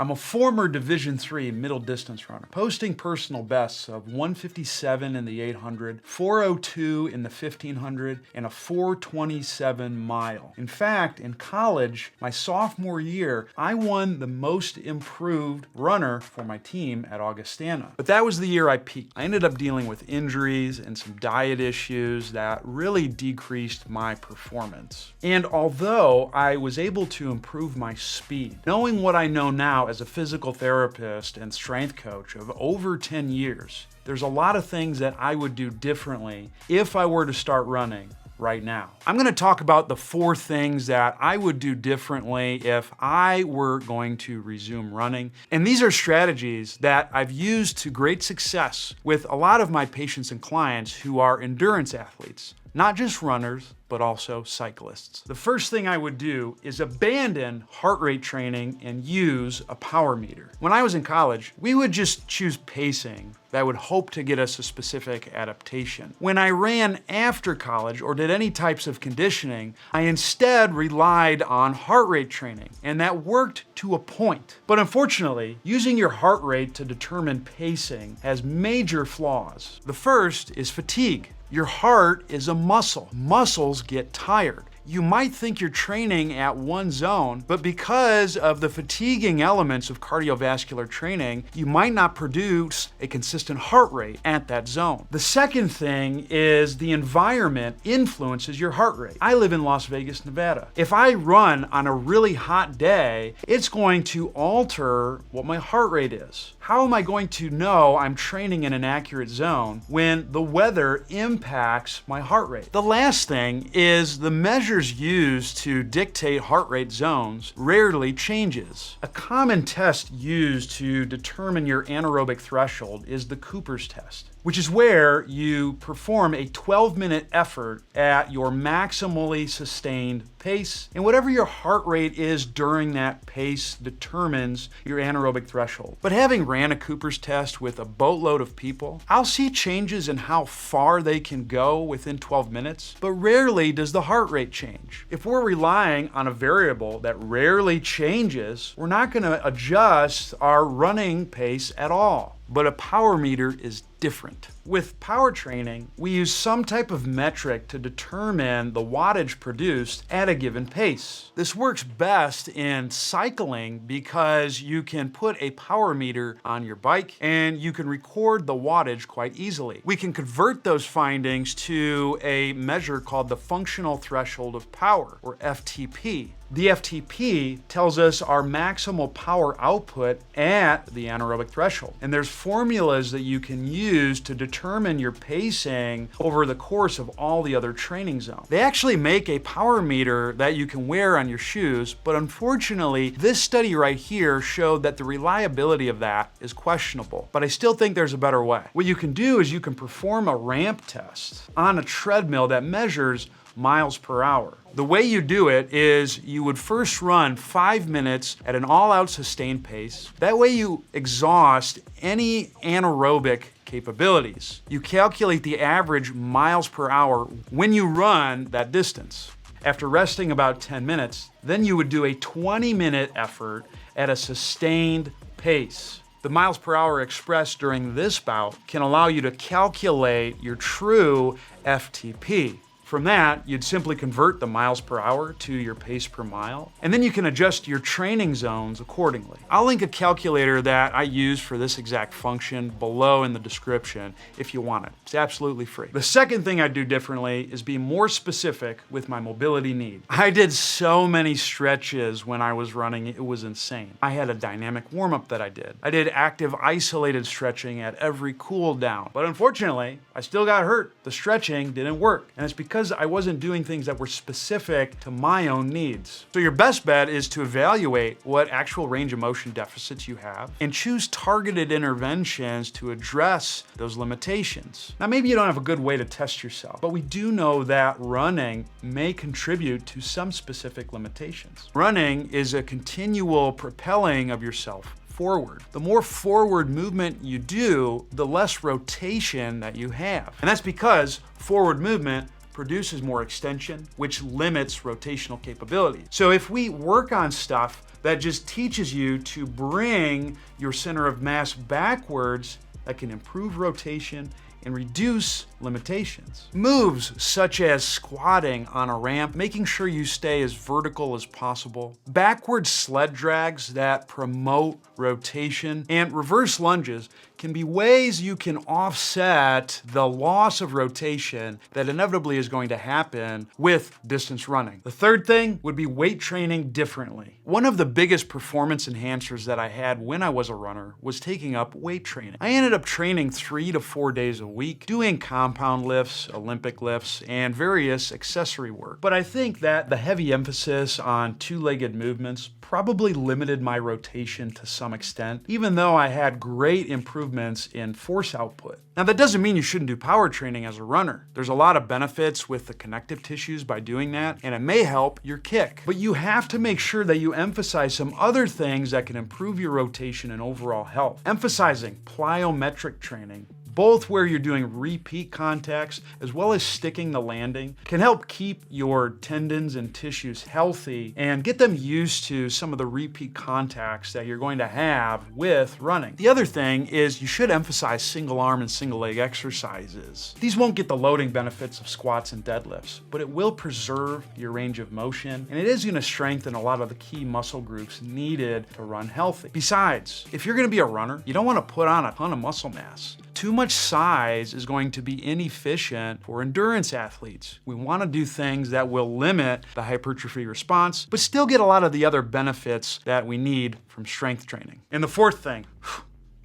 I'm a former Division III middle distance runner, posting personal bests of 157 in the 800, 402 in the 1500, and a 427 mile. In fact, in college, my sophomore year, I won the most improved runner for my team at Augustana. But that was the year I peaked. I ended up dealing with injuries and some diet issues that really decreased my performance. And although I was able to improve my speed, knowing what I know now as a physical therapist and strength coach of over 10 years, there's a lot of things that I would do differently if I were to start running right now. I'm going to talk about the 4 things that I would do differently if I were going to resume running. And these are strategies that I've used to great success with a lot of my patients and clients who are endurance athletes, not just runners, but also cyclists. The first thing I would do is abandon heart rate training and use a power meter. When I was in college, we would just choose pacing that would hope to get us a specific adaptation. When I ran after college or did any types of conditioning, I instead relied on heart rate training, and that worked to a point. But unfortunately, using your heart rate to determine pacing has major flaws. The first is fatigue. Your heart is a muscle. Muscles get tired. You might think you're training at one zone, but because of the fatiguing elements of cardiovascular training, you might not produce a consistent heart rate at that zone. The second thing is the environment influences your heart rate. I live in Las Vegas, Nevada. If I run on a really hot day, it's going to alter what my heart rate is. How am I going to know I'm training in an accurate zone when the weather impacts my heart rate? The last thing is the measures used to dictate heart rate zones rarely changes. A common test used to determine your anaerobic threshold is the Cooper's test, which is where you perform a 12-minute effort at your maximally sustained pace, and whatever your heart rate is during that pace determines your anaerobic threshold. But having ran a Cooper's test with a boatload of people, I'll see changes in how far they can go within 12 minutes, but rarely does the heart rate change. If we're relying on a variable that rarely changes, we're not going to adjust our running pace at all. But a power meter is different. With power training, we use some type of metric to determine the wattage produced at a given pace. This works best in cycling because you can put a power meter on your bike and you can record the wattage quite easily. We can convert those findings to a measure called the functional threshold of power, or FTP. The FTP tells us our maximal power output at the anaerobic threshold. And there's formulas that you can use to determine your pacing over the course of all the other training zones. They actually make a power meter that you can wear on your shoes, but unfortunately, this study right here showed that the reliability of that is questionable. But I still think there's a better way. What you can do is you can perform a ramp test on a treadmill that measures miles per hour. The way you do it is you would first run 5 minutes at an all-out sustained pace. That way you exhaust any anaerobic capabilities. You calculate the average miles per hour when you run that distance. After resting about 10 minutes, then you would do a 20-minute effort at a sustained pace. The miles per hour expressed during this bout can allow you to calculate your true FTP. From that, you'd simply convert the miles per hour to your pace per mile, and then you can adjust your training zones accordingly. I'll link a calculator that I use for this exact function below in the description if you want it. It's absolutely free. The second thing I do differently is be more specific with my mobility need. I did so many stretches when I was running, it was insane. I had a dynamic warm-up that I did. I did active isolated stretching at every cool down, but unfortunately, I still got hurt. The stretching didn't work, and it's because I wasn't doing things that were specific to my own needs. So your best bet is to evaluate what actual range of motion deficits you have and choose targeted interventions to address those limitations. Now, maybe you don't have a good way to test yourself, but we do know that running may contribute to some specific limitations. Running is a continual propelling of yourself forward. The more forward movement you do, the less rotation that you have. And that's because forward movement produces more extension, which limits rotational capabilities. So if we work on stuff that just teaches you to bring your center of mass backwards that can improve rotation and reduce limitations. Moves such as squatting on a ramp, making sure you stay as vertical as possible, backward sled drags that promote rotation, and reverse lunges can be ways you can offset the loss of rotation that inevitably is going to happen with distance running. The third thing would be weight training differently. One of the biggest performance enhancers that I had when I was a runner was taking up weight training. I ended up training 3 to 4 days a week, doing compound lifts, Olympic lifts, and various accessory work. But I think that the heavy emphasis on two-legged movements probably limited my rotation to some extent, even though I had great improvements in force output. Now, that doesn't mean you shouldn't do power training as a runner. There's a lot of benefits with the connective tissues by doing that, and it may help your kick. But you have to make sure that you emphasize some other things that can improve your rotation and overall health. Emphasizing plyometric training, both where you're doing repeat contacts as well as sticking the landing, can help keep your tendons and tissues healthy and get them used to some of the repeat contacts that you're going to have with running. The other thing is you should emphasize single arm and single leg exercises. These won't get the loading benefits of squats and deadlifts, but it will preserve your range of motion, and it is going to strengthen a lot of the key muscle groups needed to run healthy. Besides, if you're going to be a runner, you don't want to put on a ton of muscle mass. Too much size is going to be inefficient for endurance athletes. We want to do things that will limit the hypertrophy response, but still get a lot of the other benefits that we need from strength training. And the fourth thing,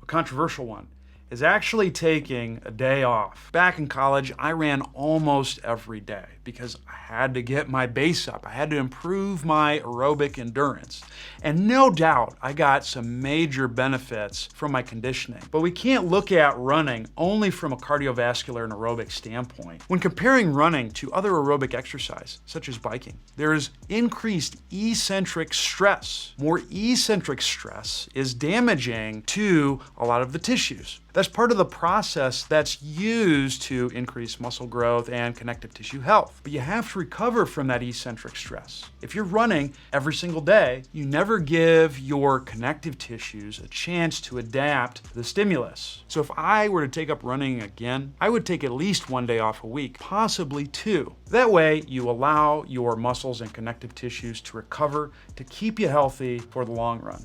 a controversial one, is actually taking a day off. Back in college, I ran almost every day because I had to get my base up. I had to improve my aerobic endurance. And no doubt, I got some major benefits from my conditioning. But we can't look at running only from a cardiovascular and aerobic standpoint. When comparing running to other aerobic exercise, such as biking, there is increased eccentric stress. More eccentric stress is damaging to a lot of the tissues. That's part of the process that's used to increase muscle growth and connective tissue health. But you have to recover from that eccentric stress. If you're running every single day, you never give your connective tissues a chance to adapt to the stimulus. So if I were to take up running again, I would take at least 1 day off a week, possibly 2. That way, you allow your muscles and connective tissues to recover to keep you healthy for the long run.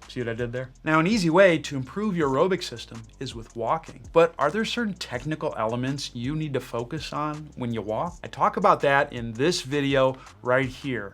See what I did there? Now, an easy way to improve your aerobic system is with walking. But are there certain technical elements you need to focus on when you walk? I talk about that in this video right here.